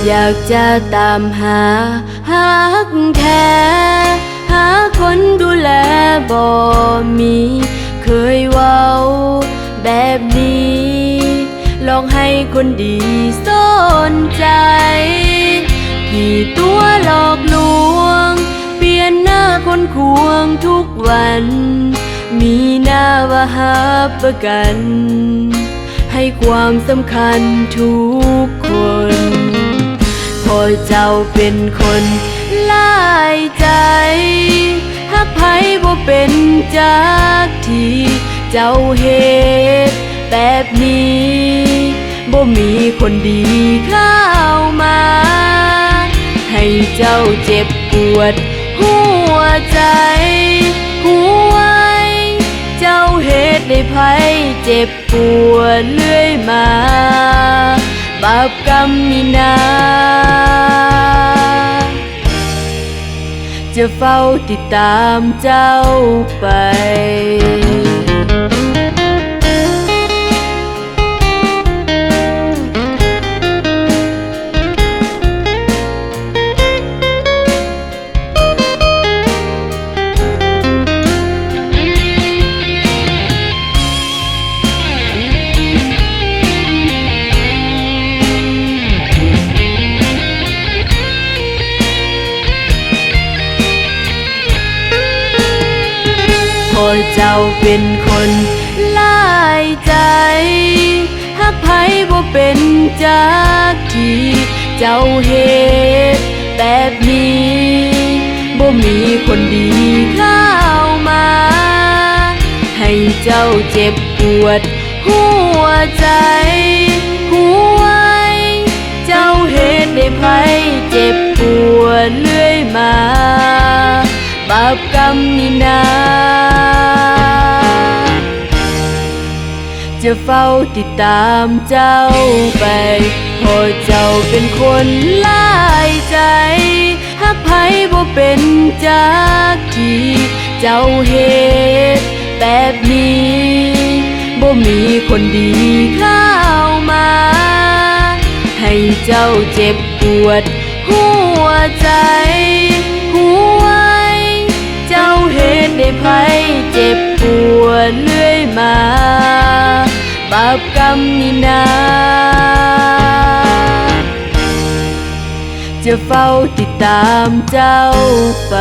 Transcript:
อยากจะตามหาฮักแท้หาคนดูแลบ่มีเคยเว้าแบบนี้ลองให้คนดีสนใจกี่ตัวหลอกลวงเปลี่ยนหน้าคนควงทุกวันมีหน้าว่าหาประกันให้ความสำคัญทุกคนพอเจ้าเป็นคนหลายใจหักไผบ่เป็นจากที่เจ้าเหตุแบบนี้บ่มีคนดีเข้ามาให้เจ้าเจ็บปวดหัวใจหัวเจ้าเหตุได้ไผเจ็บปวดเรื่อยมาบาปกรรมนี่นาจะเฝ้าติดตามเจ้าไปพอเจ้าเป็นคนหลายใจหักไผบ่เป็นจากที่เจ้าเหตุแบบนี้บ่มีคนดีเข้ามาให้เจ้าเจ็บปวดหัวใจหัวเจ้าเหตุได้ไผเจ็บปวดเรื่อยมาบาปกรรมนี่นาจะเฝ้าติดตามเจ้าไปพอเจ้าเป็นคนหลายใจหักไผบ่เป็นจากที่เจ้าเหตุแบบนี้บ่มีคนดีเข้ามาให้เจ้าเจ็บปวดหัวใจหัวเจ้าเหตุได้ไผเจ็บปวดเรื่อยมาบาปกรรมนี่นาจะเฝ้าติดตามเจ้าไป